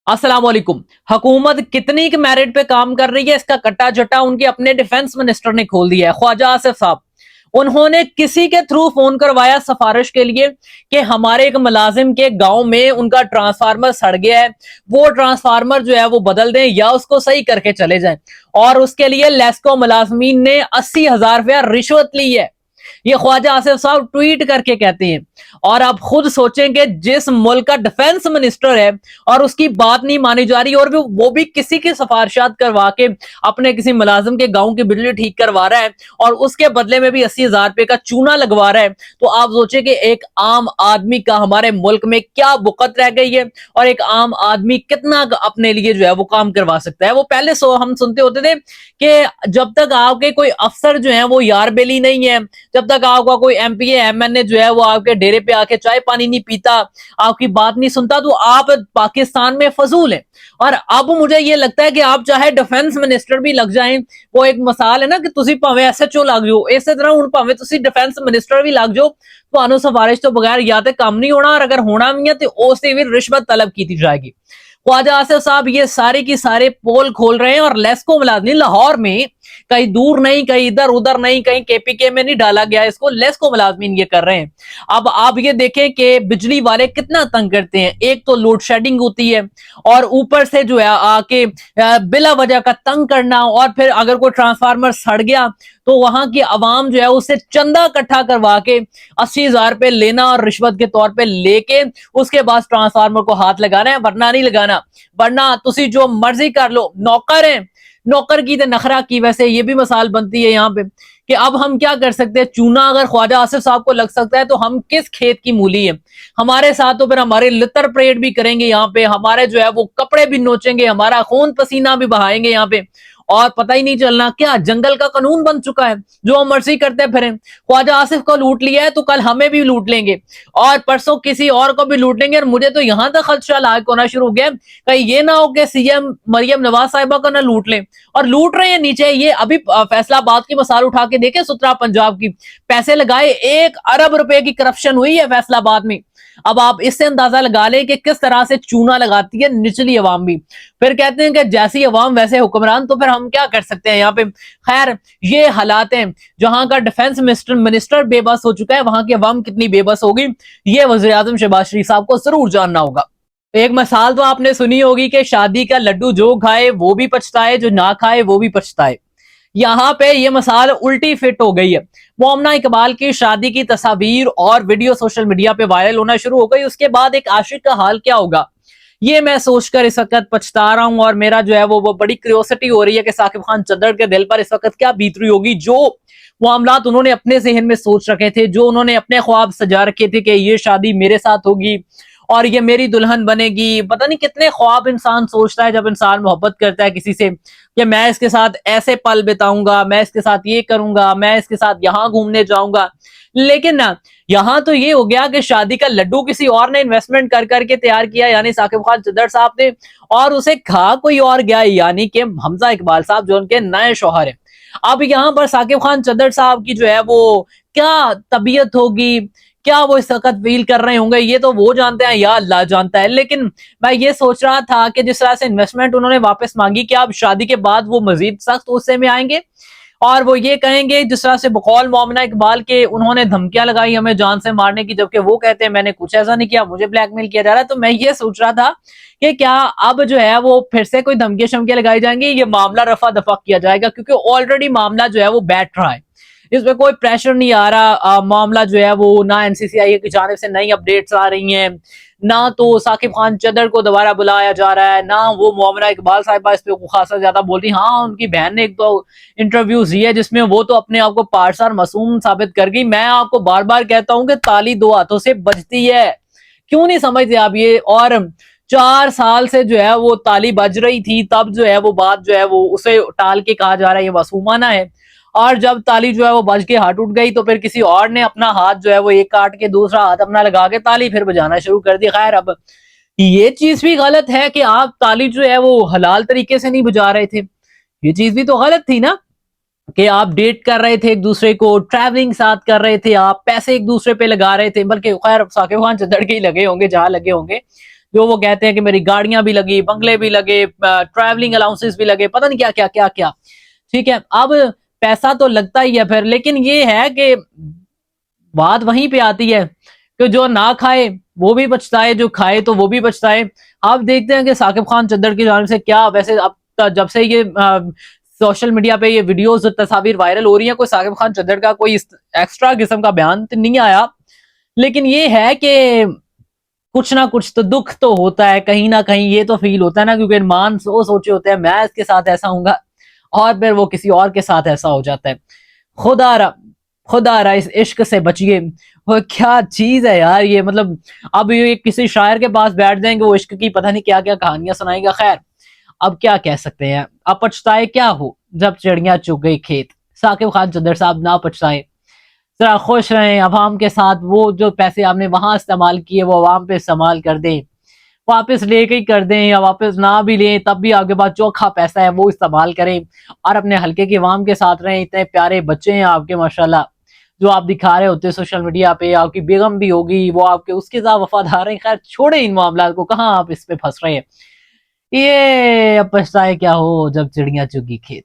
अस्सलाम वालेकुम। हुकूमत कितनी के मेरिट पे काम कर रही है इसका कट्टा जट्टा उनके अपने डिफेंस मिनिस्टर ने खोल दिया है, ख्वाजा आसिफ साहब। उन्होंने किसी के थ्रू फोन करवाया सिफारिश के लिए कि हमारे एक मुलाजिम के गांव में उनका ट्रांसफार्मर सड़ गया है, वो ट्रांसफार्मर जो है वो बदल दें या उसको सही करके चले जाएं। और उसके लिए लेस्को मुलाजमीन ने 80,000 रुपया रिश्वत ली है। ये ख्वाजा आसिफ साहब ट्वीट करके कहते हैं। और आप खुद सोचेंगे, जिस मुल्क का डिफेंस मिनिस्टर है और उसकी बात नहीं मानी जा रही और वो भी किसी की सिफारिशात करवा के अपने किसी मुलाजिम के गांव की बिजली ठीक करवा रहा है और उसके बदले में भी 80,000 रुपए का चूना लगवा रहा है, तो आप सोचे कि एक आम आदमी का हमारे मुल्क में क्या बुकत रह गई है और एक आम आदमी कितना अपने लिए जो है वो काम करवा सकता है। वो पहले हम सुनते होते थे कि जब तक आपके कोई अफसर जो है वो यार बेली नहीं है, जब तक आपका कोई एमपी एमएनए जो है वो आपके डेरे पे आके चाय पानी नहीं पीता, आपकी बात नहीं सुनता, तो आप पाकिस्तान में फजूल हैं। और अब मुझे ये लगता है कि आप चाहे डिफेंस मिनिस्टर भी लग जाएं, वो एक मिसाल है ना कि तुसी भावे एसएचओ लग जाओ, इस तरह हुण भावे तुसी डिफेंस मिनिस्टर भी लग जाओ, ਤੁਹਾਨੂੰ सिफारिश तो बगैर या तो काम नहीं होना, और अगर होना भी है तो उससे भी रिश्वत तलब की जाएगी। ख्वाजा आसिफ साहब ये सारे की सारे पोल खोल रहे हैं और लेस्को मुलाजमीन लाहौर में, कहीं दूर नहीं, कहीं इधर उधर नहीं, कहीं केपीके में नहीं डाला गया इसको, लेस्को मुलाजमीन ये कर रहे हैं। अब आप ये देखें कि बिजली वाले कितना तंग करते हैं। एक तो लोड शेडिंग होती है और ऊपर से जो है आके बिला वजह का तंग करना, और फिर अगर कोई ट्रांसफार्मर सड़ गया तो वहां की आवाम जो है उससे चंदा इकट्ठा करवा के 80,000 रुपए लेना और रिश्वत के तौर पे लेके उसके बाद ट्रांसफार्मर को हाथ लगाना है, वरना नहीं लगाना। वरना तुसी जो मर्जी कर लो, नौकर है, नौकर की तो नखरा की। वैसे ये भी मिसाल बनती है यहाँ पे कि अब हम क्या कर सकते हैं। चूना अगर ख्वाजा आसिफ साहब को लग सकता है तो हम किस खेत की मूली है। हमारे साथ तो फिर हमारे लितर परेड भी करेंगे यहाँ पे, हमारे जो है वो कपड़े भी नोचेंगे, हमारा खून पसीना भी बहाएंगे यहाँ पे, और पता ही नहीं चलना क्या जंगल का कानून बन चुका है, जो हम मर्जी करते फिरें। ख्वाजा आसिफ को लूट लिया है तो कल हमें भी लूट लेंगे और परसों किसी और को भी लूट लेंगे। और मुझे तो यहां तक खदशा लायक होना शुरू हो गया, कहीं ये ना हो कि सीएम मरियम नवाज साहिबा को ना लूट लें। और लूट रहे हैं नीचे, ये अभी फैसलाबाद की मिसाल उठा के देखे, सुतरा पंजाब की, पैसे लगाए 1 अरब रुपए की करप्शन हुई है फैसलाबाद में। अब आप इससे अंदाजा लगा लें कि किस तरह से चूना लगाती है निचली अवाम भी। फिर कहते हैं कि जैसी अवाम वैसे हुक्मरान, तो फिर हम क्या कर सकते हैं यहाँ पे। खैर, ये हालात हैं। जहां का डिफेंस मिनिस्टर बेबस हो चुका है, वहां की अवाम कितनी बेबस होगी, ये वज़ीर आज़म शहबाज शरीफ साहब को जरूर जानना होगा। एक मिसाल तो आपने सुनी होगी कि शादी का लड्डू जो खाए वो भी पछताए, जो ना खाए वो भी पछताए। यहाँ पे ये मिसाल उल्टी फिट हो गई है। मोमना इकबाल की शादी की तस्वीर और वीडियो सोशल मीडिया पे वायरल होना शुरू हो गई, उसके बाद एक आशिक का हाल क्या होगा, ये मैं सोचकर इस वक्त पछता रहा हूं। और मेरा जो है वो बड़ी क्यूरियोसिटी हो रही है कि साकिब खान चद्दड़ के दिल पर इस वक्त क्या बीत रही होगी। जो मामलात उन्होंने अपने जहन में सोच रखे थे, जो उन्होंने अपने ख्वाब सजा रखे थे कि ये शादी मेरे साथ होगी और ये मेरी दुल्हन बनेगी। पता नहीं कितने ख्वाब इंसान सोचता है जब इंसान मोहब्बत करता है किसी से, कि मैं इसके साथ ऐसे पल बिताऊंगा, मैं इसके साथ ये करूंगा, मैं इसके साथ यहाँ घूमने जाऊंगा। लेकिन ना, यहाँ तो ये हो गया कि शादी का लड्डू किसी और ने इन्वेस्टमेंट कर करके तैयार किया, यानी साकिब खान चद्दड़ साहब ने, और उसे खा कोई और गया, यानी कि हमजा इकबाल साहब जो उनके नए शौहर हैं। अब यहाँ पर साकिब खान चद्दड़ साहब की जो है वो क्या तबीयत होगी, क्या वो इस वक्त फील कर रहे होंगे, ये तो वो जानते हैं या अल्लाह जानता है। लेकिन मैं ये सोच रहा था कि जिस तरह से इन्वेस्टमेंट उन्होंने वापस मांगी, कि अब शादी के बाद वो मजीद सख्त गुस्से में आएंगे और वो ये कहेंगे, जिस तरह से बकौल मोमिना इकबाल के उन्होंने धमकियां लगाई हमें जान से मारने की, जबकि वो कहते हैं मैंने कुछ ऐसा नहीं किया, मुझे ब्लैकमेल किया जा रहा है। तो मैं ये सोच रहा था कि क्या अब जो है वो फिर से कोई धमकियां शमकियां लगाई जाएंगी, ये मामला रफा दफा किया जाएगा, क्योंकि ऑलरेडी मामला जो है वो बैठ रहा है, इसमें कोई प्रेशर नहीं आ रहा। मामला जो है वो ना एनसीसीआई की जानिब से नई अपडेट्स आ रही हैं, ना तो साकिब खान चद्दड़ को दोबारा बुलाया जा रहा है, ना वो मोमिना इकबाल साहिबा इस पे खासा ज्यादा बोलती। हाँ, उनकी बहन ने एक तो इंटरव्यूज दी है जिसमें वो तो अपने आप को पारसार मासूम साबित कर गई। मैं आपको बार बार कहता हूं कि ताली दो हाथों से बजती है, क्यों नहीं समझते आप ये। और 4 साल से जो है वो ताली बज रही थी, तब जो है वो बात जो है वो उसे टाल के कहा जा रहा है ये मासूमाना है। और जब ताली जो है वो बज के हाथ उठ गई तो फिर किसी और ने अपना हाथ जो है वो एक काट के दूसरा हाथ अपना लगा के ताली फिर बजाना शुरू कर दी। खैर, अब ये चीज भी गलत है कि आप ताली जो है वो हलाल तरीके से नहीं बजा रहे थे, ये चीज भी तो गलत थी ना, कि आप डेट कर रहे थे एक दूसरे को, ट्रैवलिंग साथ कर रहे थे, आप पैसे एक दूसरे पे लगा रहे थे। बल्कि खैर साकिब खान चद्दड़ के ही लगे होंगे जहां लगे होंगे, जो वो कहते हैं कि मेरी गाड़ियां भी लगी, बंगले भी लगे, ट्रैवलिंग अलाउंसेस भी लगे, पता नहीं क्या क्या क्या क्या। ठीक है, अब पैसा तो लगता ही है फिर, लेकिन ये है कि बात वहीं पे आती है कि जो ना खाए वो भी पछताए, जो खाए तो वो भी पछताए। आप देखते हैं कि साकिब खान चद्दर की जानिब से क्या, वैसे अब जब से ये सोशल मीडिया पे ये वीडियोस और तस्वीर वायरल हो रही है, कोई साकिब खान चद्दर का कोई एक्स्ट्रा किस्म का बयान तो नहीं आया, लेकिन ये है कि कुछ ना कुछ तो दुख तो होता है कहीं ना कहीं, ये तो फील होता है ना, क्योंकि इरमान सोचे होते हैं मैं इसके साथ ऐसा हूंगा, और फिर वो किसी और के साथ ऐसा हो जाता है। खुदा खुदा इस इश्क से बचिए। वो क्या चीज है यार ये, मतलब अब ये किसी शायर के पास बैठ जाएंगे, वो इश्क की पता नहीं क्या क्या कहानियां सुनाएगा। खैर, अब क्या कह सकते हैं, अब पछताए क्या हो जब चिड़िया चुग गई खेत। साकिब खान चंदर साहब ना पछताए, जरा खुश रहें अवाम के साथ, वो जो पैसे आपने वहां इस्तेमाल किए वो अवाम पे इस्तेमाल कर दें, वापस लेके ही कर दें, या वापस ना भी लें तब भी आपके पास चोखा पैसा है वो इस्तेमाल करें, और अपने हल्के की अवाम के साथ रहें। इतने प्यारे बच्चे हैं आपके माशाल्लाह, जो आप दिखा रहे होते सोशल मीडिया पे, आपकी बेगम भी होगी वो आपके उसके साथ वफादार है। खैर छोड़े इन मामला को, कहाँ आप इस पे फंस रहे हैं। ये अब पछताए क्या हो जब चिड़िया चुगी खेत।